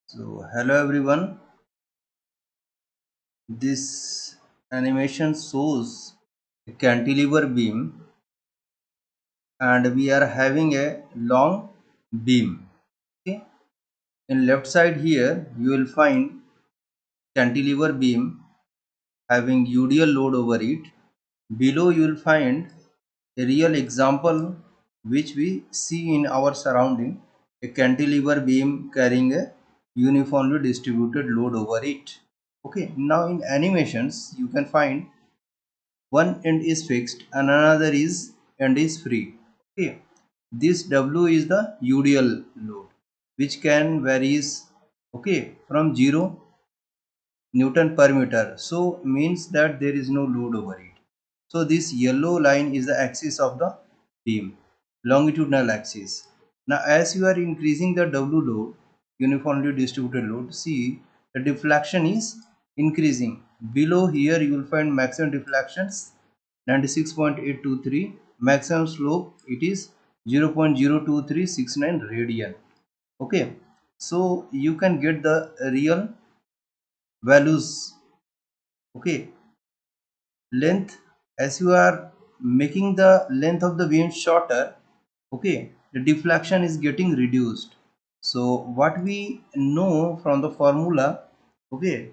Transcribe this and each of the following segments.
So hello everyone, this animation shows a cantilever beam and we are having a long beam. Okay, in left side here you will find cantilever beam having UDL load over it. Below you will find a real example which we see in our surrounding, a cantilever beam carrying a uniformly distributed load over it. Okay, now in animations you can find one end is fixed and another is end is free. Okay, this W is the UDL load which can varies, okay, from 0 Newton per meter, so means that there is no load over it. So this yellow line is the axis of the beam, longitudinal axis. Now as you are increasing the W load, uniformly distributed load, see the deflection is increasing. Below here you will find maximum deflections 96.823, maximum slope it is 0.02369 radian. Okay, so you can get the real values. Okay, length, as you are making the length of the beam shorter, okay, the deflection is getting reduced. So what we know from the formula, okay,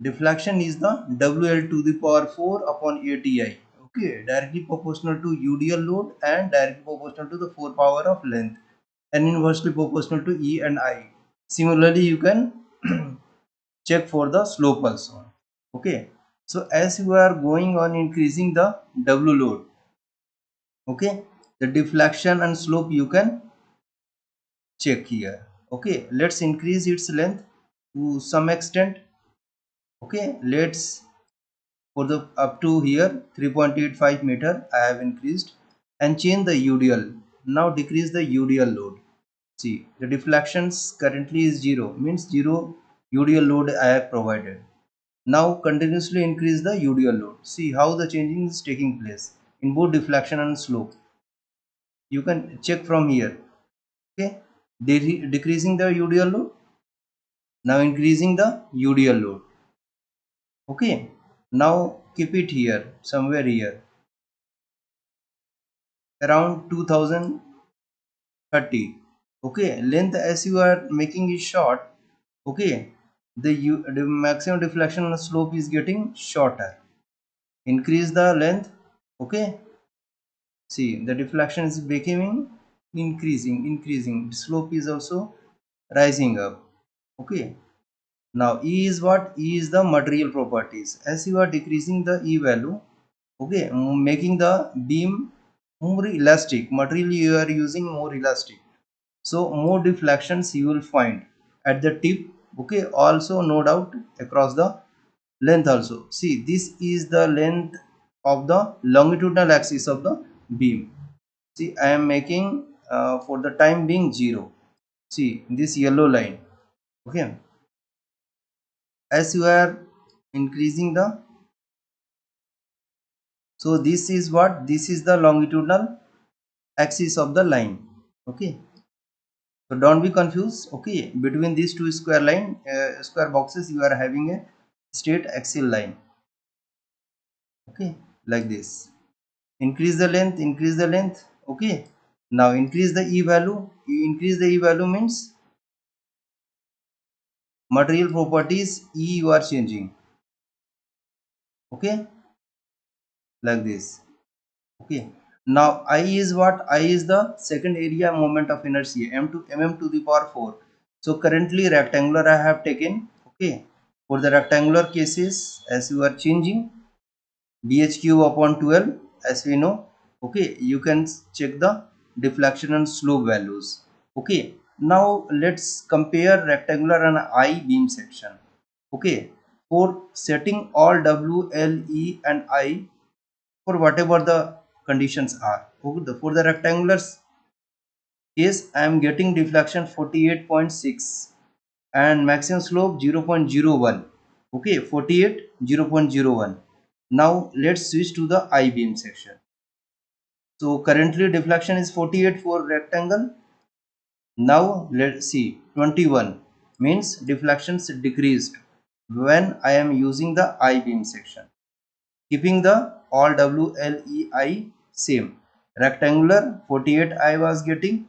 deflection is the WL to the power 4 upon ATI, okay, directly proportional to UDL load and directly proportional to the 4 power of length and inversely proportional to E and I. Similarly you can check for the slope also. Okay, so as you are going on increasing the W load, okay, the deflection and slope you can check here. Okay, let's increase its length to some extent. Okay, let's, for the up to here 3.85 meter I have increased and change the UDL. Now decrease the UDL load. See, the deflections currently is 0, means 0 UDL load I have provided. Now continuously increase the UDL load. See how the changing is taking place in both deflection and slope. You can check from here. Okay, decreasing the UDL load. Now increasing the UDL load. Okay, now keep it here, somewhere here, around 2030. Okay, length as you are making it short. Okay, the maximum deflection and slope is getting shorter. Increase the length. Okay, see the deflection is becoming increasing, the slope is also rising up. Okay, now E is what? E is the material properties. As you are decreasing the E value, okay, making the beam more elastic, material you are using more elastic, so more deflections you will find at the tip. Okay, also no doubt across the length also. See, this is the length of the longitudinal axis of the beam. See, I am making for the time being 0. See this yellow line. Okay, as you are increasing the, so this is what? This is the longitudinal axis of the line. Okay, so don't be confused. Okay, between these two square line, square boxes, you are having a straight axial line. Okay, like this. Increase the length, increase the length. Okay, now increase the E value. You increase the E value means material properties E you are changing. Okay, like this. Okay, now I is what? I is the second area moment of inertia, m to mm to the power 4. So currently rectangular I have taken. Okay, for the rectangular cases, as you are changing dh cube upon 12, as we know. Okay, you can check the deflection and slope values. Okay, now let's compare rectangular and I beam section. Okay, for setting all W, L, E and I for whatever the conditions are. For the rectangular case, I am getting deflection 48.6 and maximum slope 0.01. Okay, 48 0.01. Now let's switch to the I beam section. So currently deflection is 48 for rectangle. Now let's see 21. means deflections decreased when I am using the I beam section, keeping the all WLEI same. Rectangular 48 I was getting,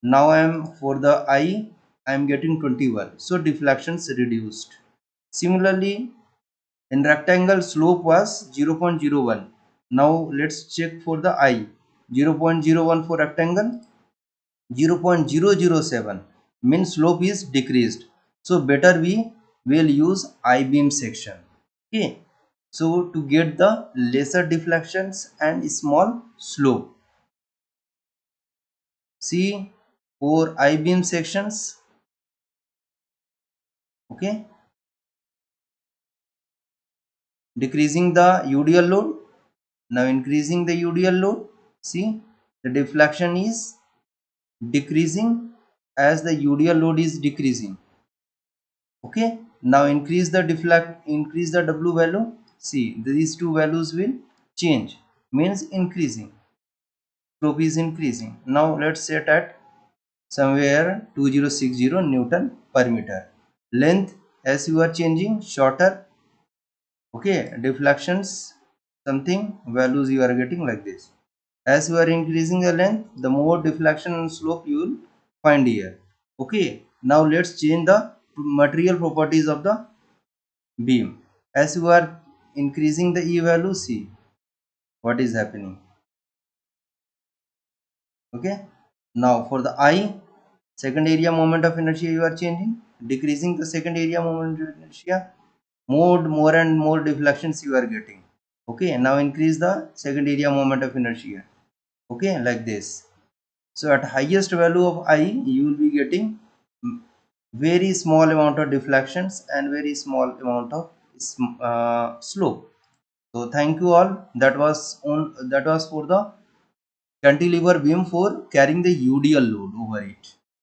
now I am for the I am getting 21, so deflections reduced. Similarly, in rectangle slope was 0.01. Now let's check for the I. 0.01 for rectangle, 0.007 means slope is decreased. So better we will use I beam section. Okay. So to get the lesser deflections and small slope. See for I beam sections. Okay. Decreasing the UDL load. Now increasing the UDL load. See the deflection is decreasing as the UDL load is decreasing. Okay, now increase the W value. See, these two values will change, means increasing. Slope is increasing. Now let's set at somewhere 2060 Newton per meter. Length as you are changing shorter. Okay, deflections something values you are getting like this. As you are increasing the length, the more deflection and slope you will find here. Okay, now let's change the material properties of the beam. As you are increasing the E value, see what is happening. Okay, now for the I, second area moment of inertia you are changing, decreasing the second area moment of inertia, more and more deflections you are getting. Okay, now increase the second area moment of inertia. Okay, like this. So at highest value of I, you will be getting very small amount of deflections and very small amount of slope. So thank you all. That was for the cantilever beam for carrying the UDL load over it.